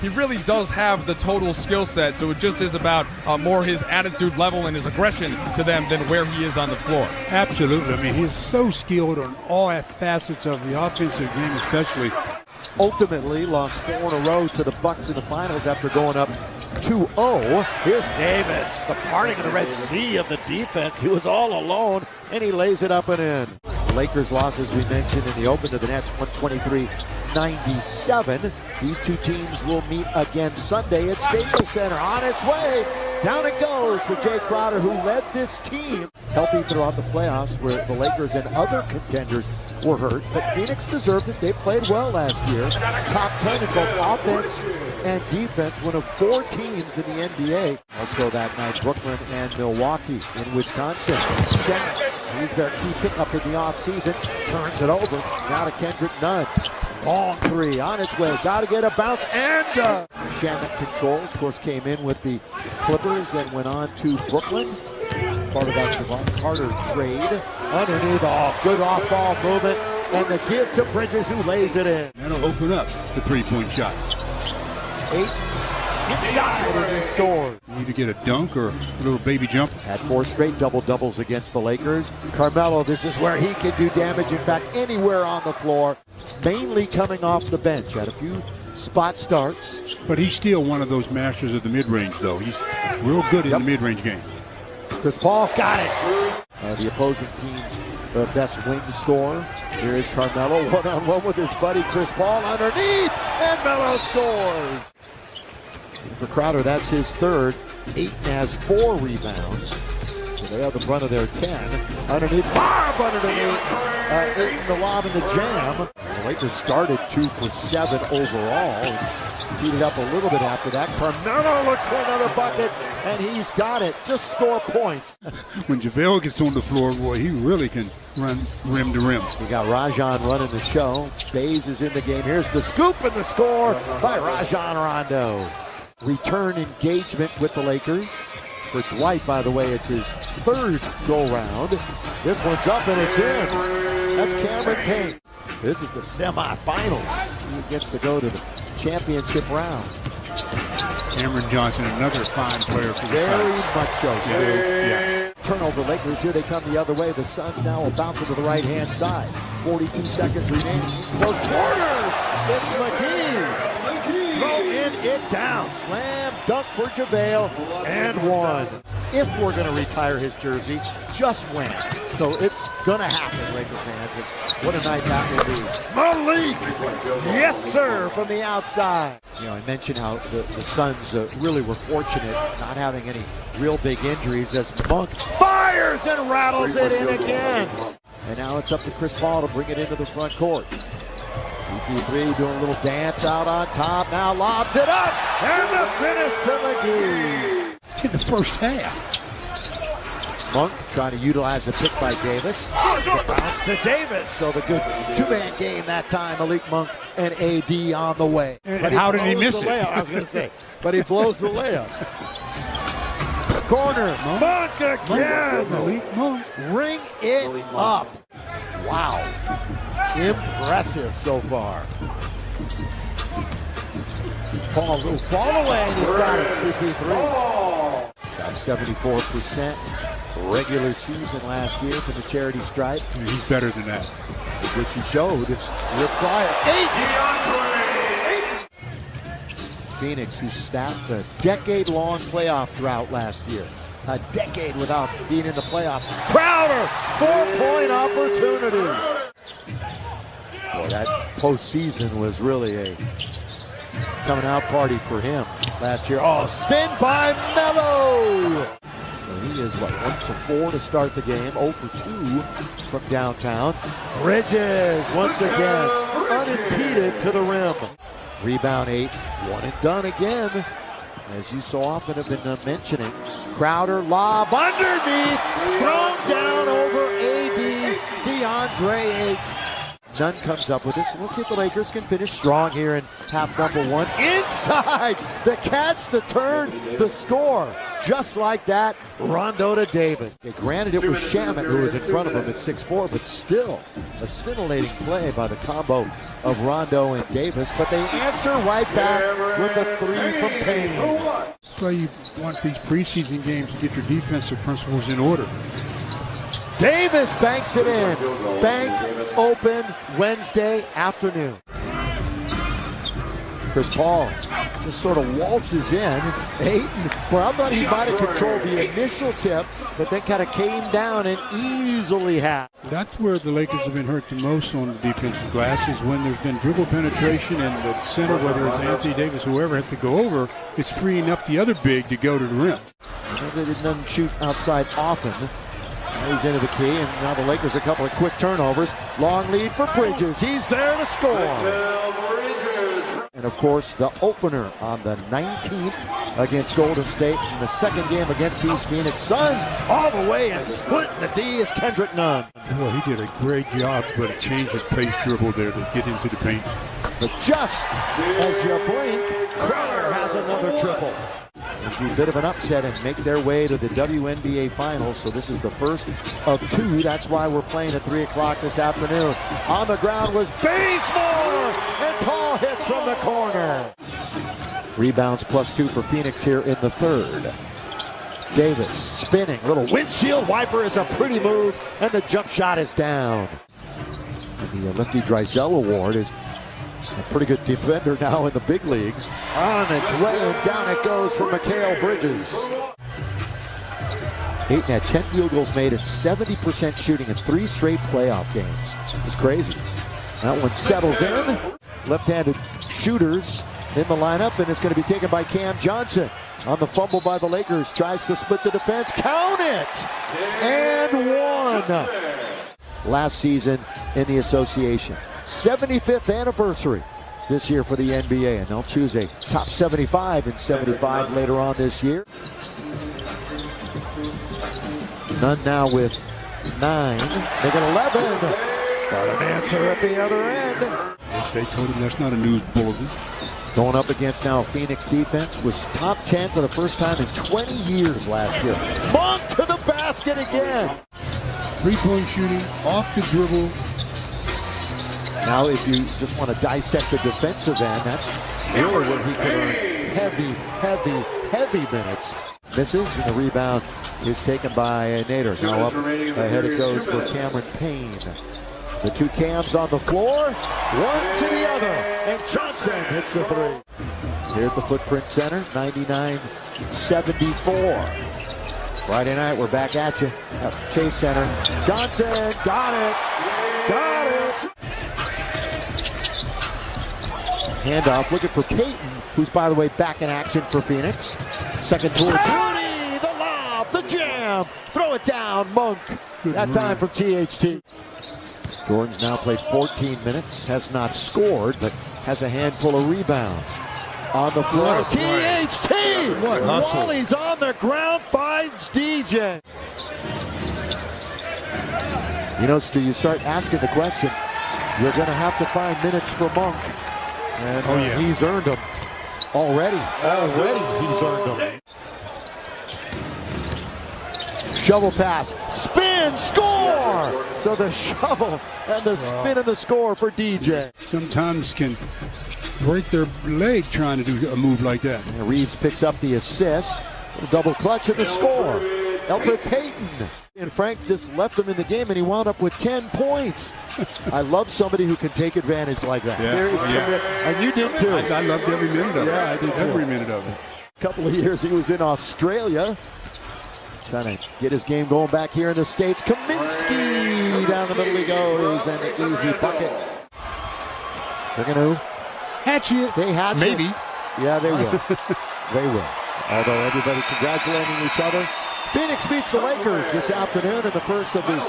he really does have the total skill set, so it just is about more his attitude level and his aggression to them than where he is on the floor. Absolutely. I mean, he's so skilled on all facets of the offensive game, especially. Ultimately lost 4 in a row to the Bucks in the finals after going up 2-0. Here's Davis, the parting of the Red Sea of the defense. He was all alone, and he lays it up and in. Lakers lost, as we mentioned, in the open to the Nets, 123-97. These two teams will meet again Sunday at Staples Center. On its way, down it goes for Jay Crowder, who led this team healthy throughout the playoffs, where the Lakers and other contenders were hurt. But Phoenix deserved it. They played well last year. Top 10 in both offense and defense, one of 4 teams in the NBA. Also that night, Brooklyn and Milwaukee in Wisconsin. He's their key pickup in the offseason. Turns it over. Now to Kendrick Nunn. Long 3 on its way. Got to get a bounce. And Shamet controls. Of course, came in with the Clippers, then went on to Brooklyn. Part of that Javon Carter trade. Underneath, good off-ball movement. And the give to Bridges, who lays it in. That'll open up the three-point shot. 8 shots that he scored. You need to get a dunk or a little baby jump. Had 4 straight double-doubles against the Lakers. Carmelo, this is where he can do damage. In fact, anywhere on the floor. Mainly coming off the bench. Had a few spot starts. But he's still one of those masters of the mid-range, though. He's real good in the mid-range game. Chris Paul got it. The opposing team's best wing scorer. Here is Carmelo, one-on-one with his buddy Chris Paul underneath, and Melo scores. For Crowder, that's his third. Ayton has 4 rebounds. So they have the front of their 10. Underneath, Barb underneath. Ayton, the lob and the jam. The Lakers started 2 for 7 overall. Heated up a little bit after that. Carmelo looks for another bucket, and he's got it. Just score points. When JaVale gets on the floor, boy, he really can run rim to rim. You got Rajon running the show. Bays is in the game. Here's the scoop and the score by Rajon Rondo. Return engagement with the Lakers. For Dwight, by the way, it's his 3rd go-round. This one's up and it's in. That's Cameron Payne. This is the semifinals. He gets to go to the championship round. Cameron Johnson, another fine player for the Very much so, Stu. Yeah. Turnover Lakers, here they come the other way. The Suns now will bounce it to the right-hand side. 42 seconds remaining. Close quarter. It's McGee. Throw in it down. Slam dunk for JaVale and 1. If we're going to retire his jersey, just when. So it's going to happen, Lakers fans. What a night that will be. Malik! Yes, sir, from the outside. You know, I mentioned how the Suns really were fortunate not having any real big injuries as Monk fires and rattles it in again. And now it's up to Chris Paul to bring it into the front court. CP3 doing a little dance out on top. Now lobs it up. And the finish to McGee. In the first half. Monk trying to utilize a pick by Davis. The bounce to Davis. So the good 2-man game that time. Malik Monk and AD on the way. And how did he miss it? I was going to say. But he blows the layup. Corner. Monk again. Malik Monk. Ring it up. Wow. Impressive so far. Paul, little fall away, and he's got it. CP3. Got 74% regular season last year from the charity stripe. He's better than that. Which he showed. Required. Phoenix, who snapped a decade-long playoff drought last year. A decade without being in the playoffs. Crowder, 4-point opportunity. Boy, that postseason was really a coming-out party for him last year. Oh, spin by Melo! So he is, 1 for 4 to start the game. 0 for 2 from downtown. Bridges, once again, unimpeded to the rim. Rebound 8, 1 and done again. As you so often have been mentioning, Crowder lob underneath, thrown down over AD, DeAndre Ayton. Nunn comes up with it, so let's see if the Lakers can finish strong here in half number 1. Inside, the catch, the turn, the score. Just like that, Rondo to Davis. Granted, it was Shamet who was in front of him at 6'4", but still a scintillating play by the combo of Rondo and Davis, but they answer right back with a three from Payne. That's why you want these preseason games to get your defensive principles in order. Davis banks it in. Bank open Wednesday afternoon. Chris Paul just sort of waltzes in. Ayton, well, I thought he might have controlled the initial tip, but then kind of came down and easily had. That's where the Lakers have been hurt the most on the defensive glass, is when there's been dribble penetration and the center, whether it's Anthony Davis, whoever has to go over, it's freeing up the other big to go to the rim. They didn't shoot outside often. He's into the key, and now the Lakers a couple of quick turnovers. Long lead for Bridges. He's there to score. And, of course, the opener on the 19th against Golden State in the second game against these Phoenix Suns. All the way and splitting the D is Kendrick Nunn. Well, he did a great job, but a change of pace dribble there to get into the paint. But just as you blink, Crowder has another triple. It'll be a bit of an upset and make their way to the WNBA Finals. So this is the first of two. That's why we're playing at 3 o'clock this afternoon. On the ground was Bazemore, and Paul hits from the corner. Rebounds +2 for Phoenix here in the third. Davis spinning, little windshield wiper is a pretty move, and the jump shot is down. And the Lefty Drysdale Award is a pretty good defender now in the big leagues. On its way, and down it goes for Mikal Bridges. Ayton had 10 field goals made and 70% shooting in 3 straight playoff games. It's crazy. That one settles in. Left-handed shooters in the lineup, and it's going to be taken by Cam Johnson. On the fumble by the Lakers, tries to split the defense. Count it! And one. Last season in the association. 75th anniversary this year for the NBA, and they'll choose a top 75 and 75 later on this year. Nunn now with 9. They get 11. Got an answer at the other end. They told him that's not a news bulletin. Going up against now Phoenix defense was top 10 for the first time in 20 years last year. Monk to the basket again. Three-point shooting, off the dribble. Now, if you just want to dissect the defensive end, that's really where he can earn heavy minutes. Misses, and the rebound is taken by Nader. Now up ahead it goes for Cameron Payne. The two Cams on the floor, one to the other, and Johnson hits the three. Here's the Footprint Center, 99-74. Friday night, we're back at you at Chase Center. Johnson, got it. Handoff, looking for Payton, who's, by the way, back in action for Phoenix. Second toward Rudy, the lob, the jam, throw it down, Monk. That time from THT. Jordan's now played 14 minutes, has not scored, but has a handful of rebounds. On the floor, THT! While he's on the ground, finds DJ. You know, Stu, you start asking the question, you're going to have to find minutes for Monk. And he's earned them. Already he's earned them. Shovel pass, spin, score! So the shovel and the spin and the score for DJ. Sometimes can break their leg trying to do a move like that. And Reeves picks up the assist. Double clutch and the score. Elfrid Payton. And Frank just left him in the game, and he wound up with 10 points. I love somebody who can take advantage like that. There is commit, and you did too. I loved every minute of it. Yeah, I did too. Every minute of it. A couple of years he was in Australia, trying to get his game going back here in the States. Kaminsky down the middle he goes, and an easy bucket. They're going to hatch it. They hatch Maybe. it. Yeah, they will. They will. Although everybody congratulating each other. Phoenix beats the Lakers this afternoon in the first of the